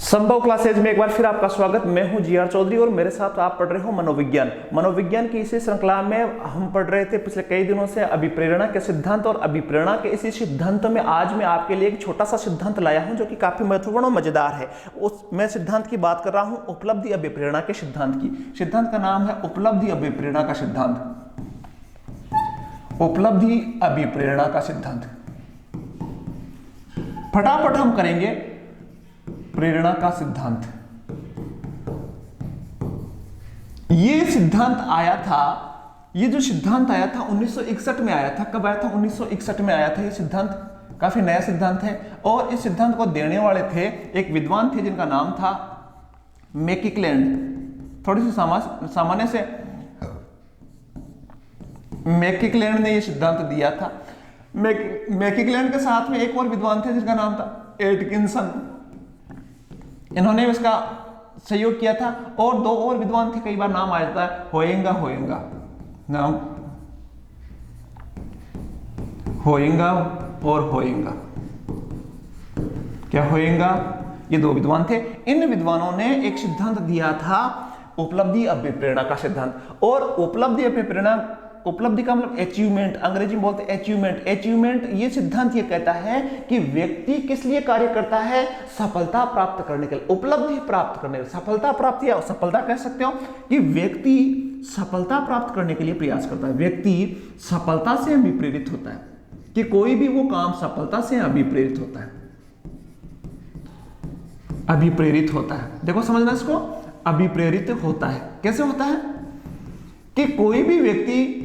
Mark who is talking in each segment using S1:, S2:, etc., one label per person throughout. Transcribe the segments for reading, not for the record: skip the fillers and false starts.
S1: संभव क्लासेज में एक बार फिर आपका स्वागत। मैं हूं जी आर चौधरी और मेरे साथ आप पढ़ रहे हो मनोविज्ञान। मनोविज्ञान की इसी श्रृंखला में हम पढ़ रहे थे पिछले कई दिनों से अभिप्रेरणा के सिद्धांत, और अभिप्रेरणा के इसी सिद्धांतों में आज मैं आपके लिए एक छोटा सा सिद्धांत लाया हूं जो कि काफी महत्वपूर्ण और मजेदार है। मैं सिद्धांत की बात कर रहा हूं उपलब्धि अभिप्रेरणा के सिद्धांत की। सिद्धांत का नाम है उपलब्धि अभिप्रेरणा का सिद्धांत। उपलब्धि अभिप्रेरणा का सिद्धांत फटाफट हम करेंगे। प्रेरणा का सिद्धांत, ये सिद्धांत आया था, ये जो सिद्धांत आया था 1961 में आया था। कब आया था? 1961 में आया था। ये सिद्धांत काफी नया सिद्धांत है और इस सिद्धांत को देने वाले थे एक विद्वान थे जिनका नाम था मैकिकलैंड। थोड़ी सी सामान्य से मैकिकलैंड ने ये सिद्धांत दिया था। मैकिकलैंड के साथ में एक और विद्वान थे जिनका नाम था एटकिंसन। इन्होंने इसका सहयोग किया था और दो और विद्वान थे, कई बार नाम आ जाता है होएंगा नाम होएंगा और होएंगा। क्या होएंगा? ये दो विद्वान थे। इन विद्वानों ने एक सिद्धांत दिया था उपलब्धि अभिप्रेरणा का सिद्धांत। और उपलब्धि अभिप्रेरणा, उपलब्धि का मतलब अचीवमेंट, अंग्रेजी में बोलते हैं अचीवमेंट। ये सिद्धांत ये कहता है कि व्यक्ति किस लिए कार्य करता है? सफलता प्राप्त करने के लिए, उपलब्धि प्राप्त करने के लिए। सफलता प्राप्त या सफलता कह सकते हो कि व्यक्ति सफलता प्राप्त करने के लिए प्रयास करता है। व्यक्ति सफलता से अभिप्रेरित होता है कि कोई भी वो काम सफलता से अभिप्रेरित होता है। अभिप्रेरित होता है, देखो समझना इसको, अभिप्रेरित होता है। कैसे होता है? कि कोई भी व्यक्ति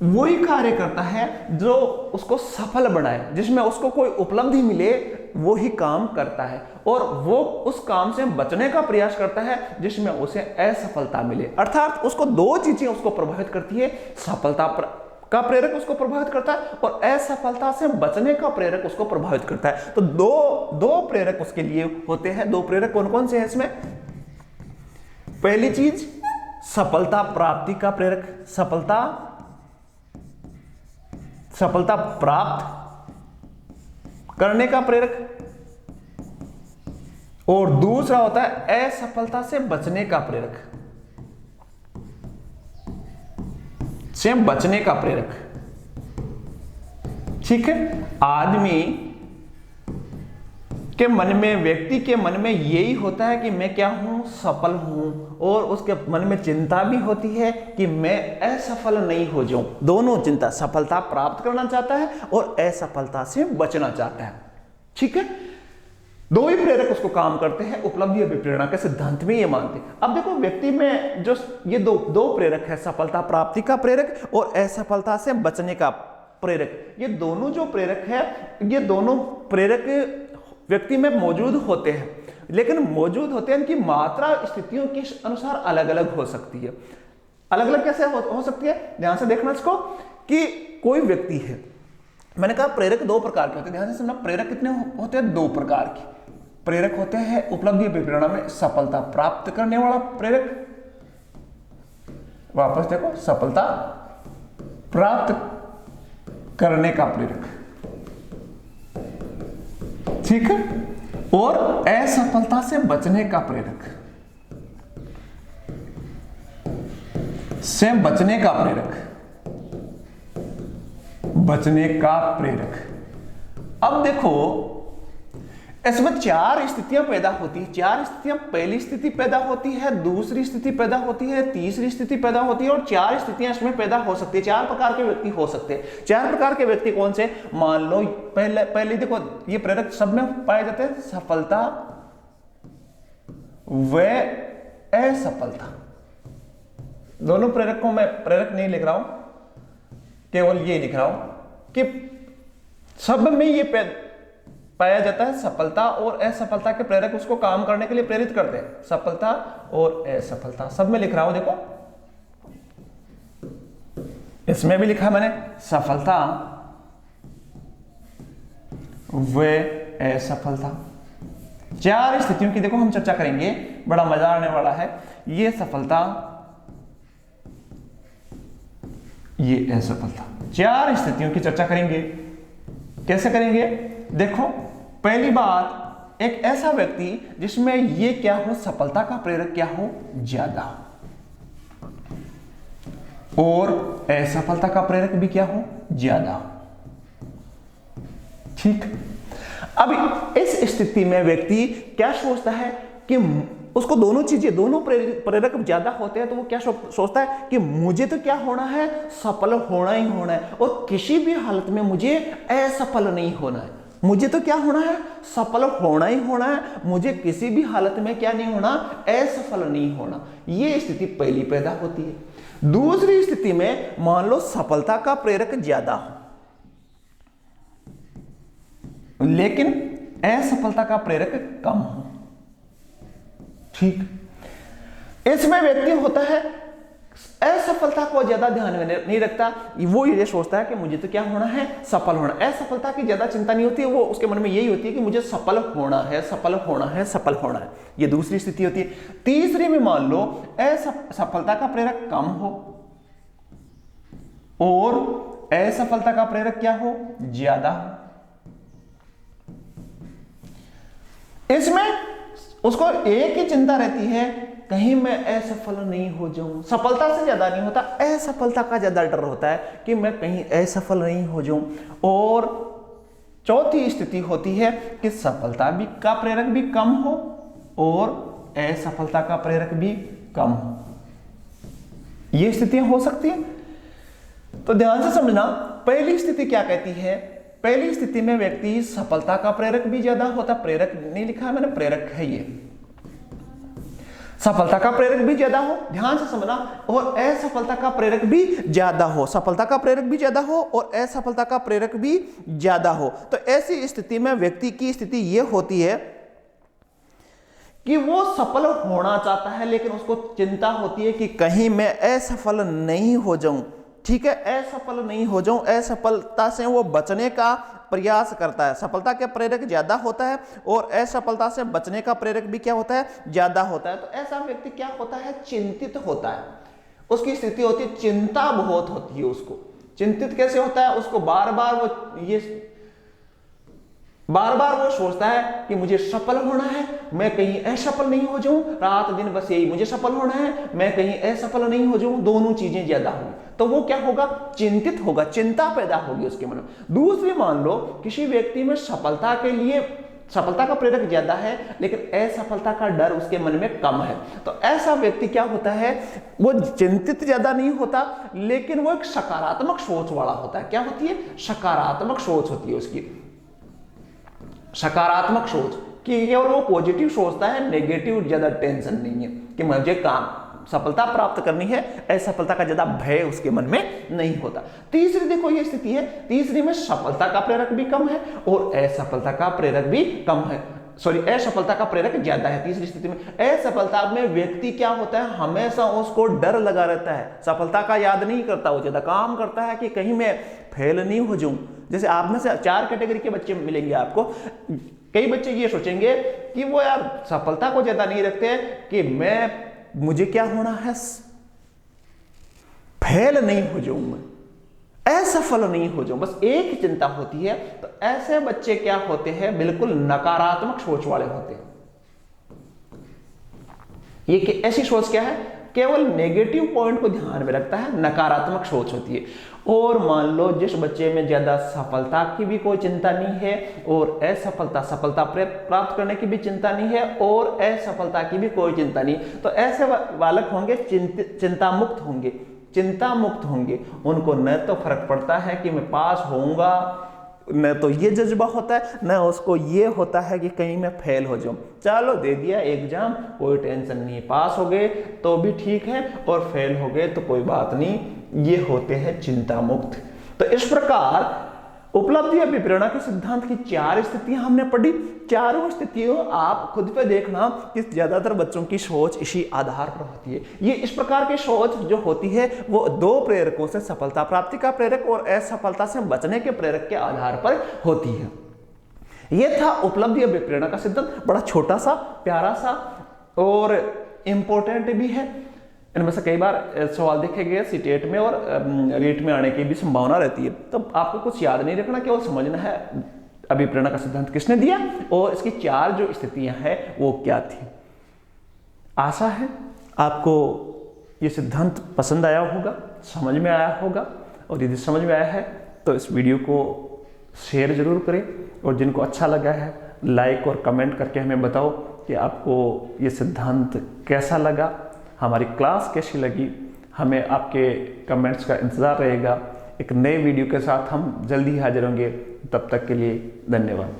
S1: वही कार्य करता है जो उसको सफल बनाए, जिसमें उसको कोई उपलब्धि मिले, वो ही काम करता है। और वो उस काम से बचने का प्रयास करता है जिसमें उसे असफलता मिले। अर्थात उसको दो चीजें उसको प्रभावित करती है, सफलता का प्रेरक उसको प्रभावित करता है और असफलता से बचने का प्रेरक उसको प्रभावित करता है। तो दो प्रेरक उसके लिए होते हैं। दो प्रेरक कौन कौन से हैं इसमें? पहली चीज सफलता प्राप्ति का प्रेरक, सफलता प्राप्त करने का प्रेरक, और दूसरा होता है असफलता से बचने का प्रेरक, से बचने का प्रेरक। ठीक है, आदमी के मन में, व्यक्ति के मन में यही होता है कि मैं क्या हूं? सफल हूं। और उसके मन में चिंता भी होती है कि मैं असफल नहीं हो जाऊं। दोनों चिंता, सफलता प्राप्त करना चाहता है और असफलता से बचना चाहता है। ठीक है, दो ही प्रेरक उसको काम करते हैं। उपलब्धि अभिप्रेरणा के सिद्धांत में ये मानते हैं। अब देखो व्यक्ति में जो ये दो प्रेरक है, सफलता प्राप्ति का प्रेरक और असफलता से बचने का प्रेरक, ये दोनों जो प्रेरक है, ये दोनों प्रेरक व्यक्ति में मौजूद होते हैं, लेकिन मौजूद होते हैं इनकी मात्रा स्थितियों के अनुसार अलग अलग हो सकती है। अलग अलग कैसे हो सकती है? ध्यान से देखना इसको, कि कोई व्यक्ति है, मैंने कहा प्रेरक दो प्रकार के होते हैं। ध्यान से सुनना, प्रेरक कितने होते हैं? दो प्रकार के प्रेरक होते हैं उपलब्धि अभिप्रेरणा में। सफलता प्राप्त करने वाला प्रेरक, वापस देखो, सफलता प्राप्त करने का प्रेरक, ठीक है, और असफलता से बचने का प्रेरक, से बचने का प्रेरक, बचने का प्रेरक। अब देखो इसमें चार स्थितियां पैदा होती है। चार स्थितियां, पहली स्थिति पैदा होती है, दूसरी स्थिति पैदा होती है, तीसरी स्थिति पैदा होती है और चार स्थितियां इसमें पैदा हो सकती है। चार प्रकार के व्यक्ति हो सकते हैं। चार प्रकार के व्यक्ति कौन से? मान लो पहले देखो, ये प्रेरक सब में पाए जाते हैं, सफलता व असफलता। दोनों प्रेरक को मैं प्रेरक नहीं लिख रहा हूं, केवल ये लिख रहा हूं कि सब में ये पाया जाता है। सफलता और असफलता के प्रेरक उसको काम करने के लिए प्रेरित करते हैं। सफलता और असफलता सब में लिख रहा हूं, देखो इसमें भी लिखा है मैंने, सफलता व असफलता। चार स्थितियों की देखो हम चर्चा करेंगे, बड़ा मजा आने वाला है। ये सफलता, ये असफलता, चार स्थितियों की चर्चा करेंगे। कैसे करेंगे? देखो पहली बात, एक ऐसा व्यक्ति जिसमें ये क्या हो, सफलता का प्रेरक क्या हो, ज्यादा हो, और असफलता का प्रेरक भी क्या हो, ज्यादा। ठीक। अब इस स्थिति में व्यक्ति क्या सोचता है कि उसको दोनों चीजें, दोनों प्रेरक ज्यादा होते हैं, तो वो क्या सोचता है कि मुझे तो क्या होना है, सफल होना ही होना है, और किसी भी हालत में मुझे असफल नहीं होना है। मुझे तो क्या होना है, सफल होना ही होना है, मुझे किसी भी हालत में क्या नहीं होना, असफल नहीं होना। ये स्थिति पहली पैदा होती है। दूसरी स्थिति में मान लो सफलता का प्रेरक ज्यादा हो लेकिन असफलता का प्रेरक कम हो। ठीक। इसमें व्यक्ति होता है असफलता को ज्यादा ध्यान में नहीं रखता, वो ये सोचता है कि मुझे तो क्या होना है, सफल होना। असफलता की ज्यादा चिंता नहीं होती है, वो उसके मन में यही होती है कि मुझे सफल होना है, सफल होना है, सफल होना है। ये दूसरी स्थिति होती है। तीसरी में मान लो असफलता का प्रेरक कम हो और असफलता का प्रेरक क्या हो, ज्यादा हो। इसमें उसको एक ही चिंता रहती है, कहीं मैं असफल नहीं हो जाऊं। सफलता से ज्यादा नहीं होता, असफलता का ज्यादा डर होता है कि मैं कहीं असफल नहीं हो जाऊं। और चौथी स्थिति होती है कि सफलता भी का प्रेरक भी कम हो और असफलता का प्रेरक भी कम हो। ये स्थितियां हो सकती हैं। तो ध्यान से समझना, पहली स्थिति क्या कहती है, पहली स्थिति में व्यक्ति सफलता का प्रेरक भी ज्यादा होता, प्रेरक नहीं लिखा है मैंने, प्रेरक है ये, सफलता का प्रेरक भी ज्यादा हो, ध्यान से समझना, और असफलता का प्रेरक भी ज्यादा हो। सफलता का प्रेरक भी ज्यादा हो और असफलता का प्रेरक भी ज्यादा हो। तो ऐसी स्थिति में व्यक्ति की स्थिति यह होती है कि वो सफल होना चाहता है लेकिन उसको चिंता होती है कि कहीं मैं असफल नहीं हो जाऊं। ठीक है, असफल नहीं हो जाऊं, असफलता से वो बचने का प्रयास करता है। सफलता का प्रेरक ज्यादा होता है और असफलता से बचने का प्रेरक भी क्या होता है, ज्यादा होता है। तो ऐसा व्यक्ति क्या होता है, चिंतित होता है। उसकी स्थिति होती है, चिंता बहुत होती है उसको। चिंतित कैसे होता है, उसको बार बार वो सोचता है कि मुझे सफल होना है, मैं कहीं असफल नहीं हो जाऊं। रात दिन बस यही, मुझे सफल होना है, मैं कहीं असफल नहीं हो जाऊं। दोनों चीजें ज्यादा होंगी तो वो क्या होगा, चिंतित होगा, चिंता पैदा होगी उसके मन में। दूसरी, मान लो किसी व्यक्ति में सफलता के लिए सफलता का प्रेरक ज्यादा है लेकिन असफलता का डर उसके मन में कम है। तो ऐसा व्यक्ति क्या होता है, वो चिंतित ज्यादा नहीं होता लेकिन वो एक सकारात्मक सोच वाला होता है। क्या होती है, सकारात्मक सोच होती है उसकी, सकारात्मक सोच, कि केवल वो पॉजिटिव सोचता है, नेगेटिव ज्यादा टेंशन नहीं है कि मुझे काम सफलता प्राप्त करनी है, असफलता का ज्यादा भय उसके मन में नहीं होता। तीसरी देखो ये स्थिति है, तीसरी में सफलता का प्रेरक भी कम है और असफलता का प्रेरक भी कम है, सॉरी असफलता का प्रेरक ज्यादा है। तीसरी स्थिति में असफलता में व्यक्ति क्या होता है, हमेशा उसको डर लगा रहता है, सफलता का याद नहीं करता, वो ज्यादा काम करता है कि कहीं मैं फेल नहीं हो जाऊं। जैसे आप में से 4 कैटेगरी के बच्चे मिलेंगे आपको। कई बच्चे ये सोचेंगे कि वो यार सफलता को ज्यादा नहीं रखते हैं कि मुझे क्या होना है, फेल नहीं हो जाऊं, मैं असफल नहीं हो जाऊं, बस एक ही चिंता होती है। तो ऐसे बच्चे क्या होते हैं, बिल्कुल नकारात्मक सोच वाले होते हैं। ये ऐसी सोच क्या है, केवल नेगेटिव पॉइंट को ध्यान में रखता है, नकारात्मक सोच होती है। और मान लो जिस बच्चे में ज्यादा सफलता की भी कोई चिंता नहीं है और सफलता प्राप्त करने की भी चिंता नहीं है और असफलता की भी कोई चिंता नहीं, तो ऐसे बालक होंगे चिंता मुक्त होंगे। उनको न तो फर्क पड़ता है कि मैं पास होऊंगा, न तो ये जज्बा होता है, न उसको ये होता है कि कहीं मैं फेल हो जाऊं। चलो दे दिया एग्जाम, कोई टेंशन नहीं, पास हो गए तो भी ठीक है और फेल हो गए तो कोई बात नहीं। ये होते हैं चिंता मुक्त। तो इस प्रकार उपलब्धि या विप्रेरणा के सिद्धांत की 4 स्थितियां हमने पढ़ी। चारों स्थितियों आप खुद पे देखना कि ज्यादातर बच्चों की सोच इसी आधार पर होती है। ये इस प्रकार की सोच जो होती है वो 2 प्रेरकों से, सफलता प्राप्ति का प्रेरक और असफलता से बचने के प्रेरक के आधार पर होती है। यह था उपलब्धि या विप्रेरणा का सिद्धांत। बड़ा छोटा सा, प्यारा सा और इंपॉर्टेंट भी है। इनमें से कई बार सवाल देखे गए सीटेट में और रीट में आने की भी संभावना रहती है। तो आपको कुछ याद नहीं रखना, केवल समझना है, अभिप्रेरणा का सिद्धांत किसने दिया और इसकी 4 जो स्थितियां हैं वो क्या थी। आशा है आपको ये सिद्धांत पसंद आया होगा, समझ में आया होगा, और यदि समझ में आया है तो इस वीडियो को शेयर जरूर करें, और जिनको अच्छा लगा है लाइक और कमेंट करके हमें बताओ कि आपको ये सिद्धांत कैसा लगा, हमारी क्लास कैसी लगी। हमें आपके कमेंट्स का इंतज़ार रहेगा। एक नए वीडियो के साथ हम जल्दी हाजिर होंगे, तब तक के लिए धन्यवाद।